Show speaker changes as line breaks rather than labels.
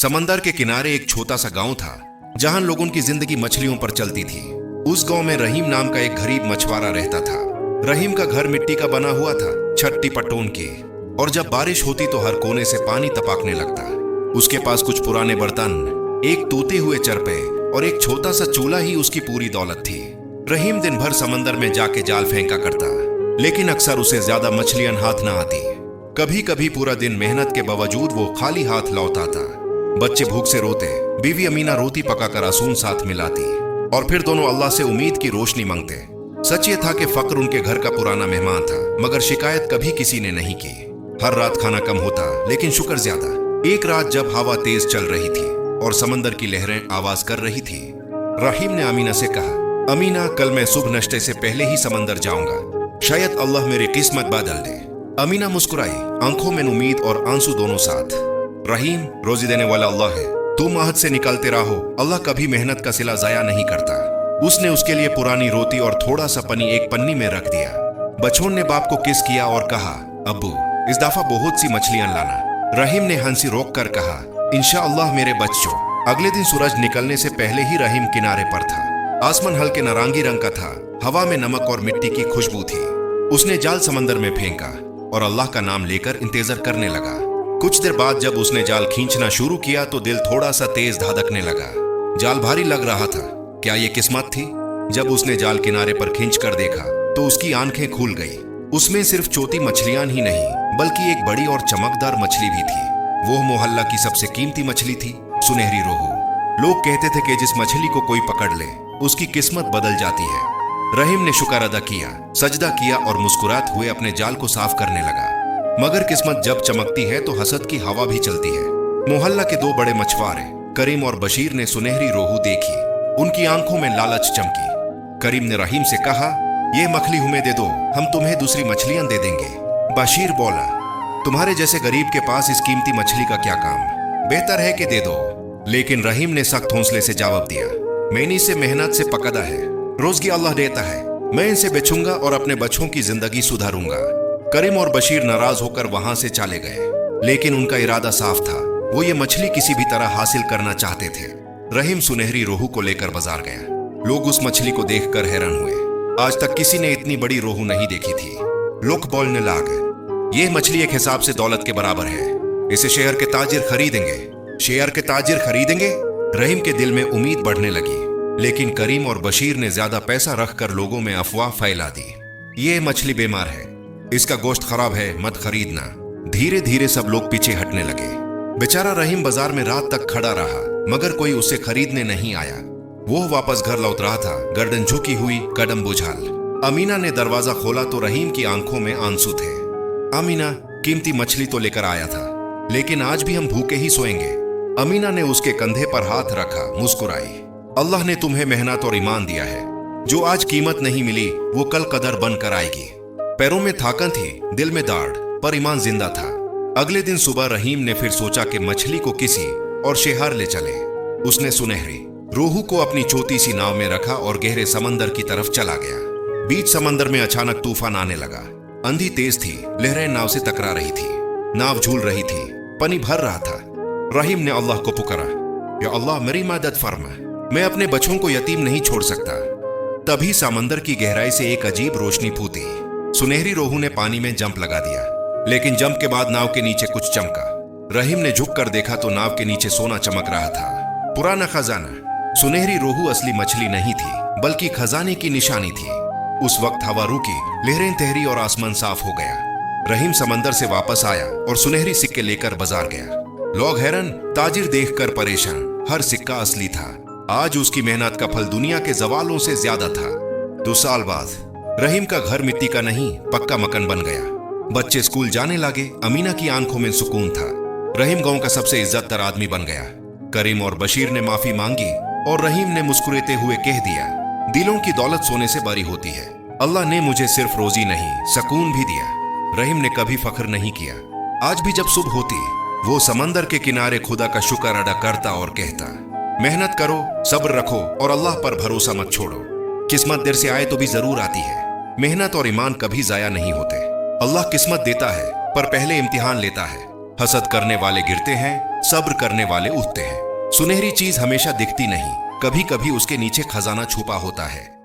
समंदर के किनारे एक छोटा सा गांव था जहां लोगों की जिंदगी मछलियों पर चलती थी। उस गांव में रहीम नाम का एक गरीब मछुआरा रहता था। रहीम का घर मिट्टी का बना हुआ था, छत टिपटोन के, और जब बारिश होती तो हर कोने से पानी टपकने लगता। उसके पास कुछ पुराने बर्तन, एक टूटे हुए चरपे और एक छोटा सा चूल्हा ही उसकी पूरी दौलत थी। रहीम दिन भर समंदर में जाके जाल फेंका करता, लेकिन अक्सर उसे ज्यादा मछलियां हाथ ना आती। कभी कभी पूरा दिन मेहनत के बावजूद वो खाली हाथ लौट आता। बच्चे भूख से रोते, बीवी अमीना रोटी पकाकर आसून साथ मिलाती, और फिर दोनों अल्लाह से उम्मीद की रोशनी मांगते। सच ये था कि फक्र उनके घर का पुराना मेहमान था, मगर शिकायत कभी किसी ने नहीं की। हर रात खाना कम होता, लेकिन शुक्र ज्यादा। एक रात जब हवा तेज चल रही थी और समंदर की लहरें आवाज कर रही थी, रहीम ने अमीना से कहा, अमीना, कल मैं सुबह नाश्ते से पहले ही समंदर जाऊंगा, शायद अल्लाह मेरी किस्मत बदल दे। अमीना मुस्कुराई, आंखों में उम्मीद और आंसू दोनों साथ। रहीम, रोजी देने वाला अल्लाह है, तुम आहद से निकलते रहो, अल्लाह कभी मेहनत का सिला जाया नहीं करता। उसने उसके लिए पुरानी रोटी और थोड़ा सा पनी एक पन्नी में रख दिया। बछोन ने बाप को किस किया और कहा, अब्बू, इस दफा बहुत सी मछलियां लाना। रहीम ने हंसी रोक कर कहा, इंशाअल्लाह मेरे बच्चों। अगले दिन सूरज निकलने से पहले ही रहीम किनारे पर था। आसमान हल्के नारंगी रंग का था, हवा में नमक और मिट्टी की खुशबू थी। उसने जाल समंदर में फेंका और अल्लाह का नाम लेकर इंतजार करने लगा। कुछ देर बाद जब उसने जाल खींचना शुरू किया तो दिल थोड़ा सा तेज धड़कने लगा। जाल भारी लग रहा था। क्या ये किस्मत थी? जब उसने जाल किनारे पर खींच कर देखा तो उसकी आंखें खुल गई। उसमें सिर्फ छोटी मछलियां ही नहीं, बल्कि एक बड़ी और चमकदार मछली भी थी। वो मोहल्ला की सबसे कीमती मछली थी, सुनहरी रोहू। लोग कहते थे कि जिस मछली को कोई पकड़ ले उसकी किस्मत बदल जाती है। रहीम ने शुक्र अदा किया, सजदा किया और मुस्कुराते हुए अपने जाल को साफ करने लगा। मगर किस्मत जब चमकती है तो हसद की हवा भी चलती है। मोहल्ला के दो बड़े मछुआरे करीम और बशीर ने सुनहरी रोहू देखी। उनकी आंखों में लालच चमकी। करीम ने रहीम से कहा, ये मछली हमें दे दो, हम तुम्हें दूसरी मछलियां दे देंगे। बशीर बोला, तुम्हारे जैसे गरीब के पास इस कीमती मछली का क्या काम, बेहतर है कि दे दो। लेकिन रहीम ने सख्त हौसले से जवाब दिया, मैंने इसे मेहनत से पकड़ा है, रोजगी अल्लाह देता है, मैं इसे बेचूंगा और अपने बच्चों की जिंदगी सुधारूंगा। करीम और बशीर नाराज होकर वहां से चले गए, लेकिन उनका इरादा साफ था, वो ये मछली किसी भी तरह हासिल करना चाहते थे। रहीम सुनहरी रोहू को लेकर बाजार गया। लोग उस मछली को देखकर हैरान हुए। आज तक किसी ने इतनी बड़ी रोहू नहीं देखी थी। लोग बोलने लगे, ये मछली एक हिसाब से दौलत के बराबर है, इसे शहर के ताजिर खरीदेंगे। शहर के ताजिर खरीदेंगे? रहीम के दिल में उम्मीद बढ़ने लगी, लेकिन करीम और बशीर ने ज्यादा पैसा रखकर लोगों में अफवाह फैला दी। ये मछली बीमार है, इसका गोश्त खराब है, मत खरीदना। धीरे धीरे सब लोग पीछे हटने लगे। बेचारा रहीम बाजार में रात तक खड़ा रहा, मगर कोई उसे खरीदने नहीं आया। वो वापस घर लौट रहा था, गर्दन झुकी हुई, कदम बुझाल। अमीना ने दरवाजा खोला तो रहीम की आंखों में आंसू थे। अमीना, कीमती मछली तो लेकर आया था, लेकिन आज भी हम भूखे ही सोएंगे। अमीना ने उसके कंधे पर हाथ रखा, मुस्कुराई। अल्लाह ने तुम्हें मेहनत और ईमान दिया है, जो आज कीमत नहीं मिली वो कल कदर बनकर आएगी। पैरों में थाकन थी, दिल में दाढ़, पर ईमान जिंदा था। अगले दिन सुबह रहीम ने फिर सोचा कि मछली को किसी और शहर ले चले। उसने सुनहरी रोहू को अपनी छोटी सी नाव में रखा और गहरे समंदर की तरफ चला गया। बीच समंदर में अचानक तूफान आने लगा। आंधी तेज थी, लहरें नाव से टकरा रही थी, नाव झूल रही थी, पानी भर रहा था। रहीम ने अल्लाह को पुकारा, या अल्लाह मेरी मदद फरमा, मैं अपने बच्चों को यतीम नहीं छोड़ सकता। तभी समंदर की गहराई से एक अजीब रोशनी फूटी। सुनहरी रोहू ने पानी में जंप लगा दिया, लेकिन जंप के बाद नाव के नीचे कुछ चमका। रहीम ने झुक कर देखा तो नाव के नीचे सोना चमक रहा था, पुराना खजाना। सुनहरी रोहू असली मछली नहीं थी, बल्कि खजाने की निशानी थी। उस वक्त हवा रुकी, लहरें ठहरी और आसमान साफ हो गया। रहीम समंदर से वापस आया और सुनहरी सिक्के लेकर बाजार गया। लोग हैरान, ताजिर देखकर परेशान। हर सिक्का असली था। आज उसकी मेहनत का फल दुनिया के जवालों से ज्यादा था। 2 साल बाद रहीम का घर मिट्टी का नहीं, पक्का मकान बन गया। बच्चे स्कूल जाने लगे। अमीना की आंखों में सुकून था। रहीम गांव का सबसे इज्जतदार आदमी बन गया। करीम और बशीर ने माफी मांगी और रहीम ने मुस्कुराते हुए कह दिया, दिलों की दौलत सोने से बड़ी होती है। अल्लाह ने मुझे सिर्फ रोजी नहीं, सुकून भी दिया। रहीम ने कभी फख्र नहीं किया। आज भी जब सुबह होती, वो समंदर के किनारे खुदा का शुक्र अदा करता और कहता, मेहनत करो, सब्र रखो और अल्लाह पर भरोसा मत छोड़ो। किस्मत देर से आए तो भी जरूर आती है। मेहनत और ईमान कभी जाया नहीं होते। अल्लाह किस्मत देता है, पर पहले इम्तिहान लेता है। हसद करने वाले गिरते हैं, सब्र करने वाले उठते हैं। सुनहरी चीज हमेशा दिखती नहीं, कभी कभी उसके नीचे खजाना छुपा होता है।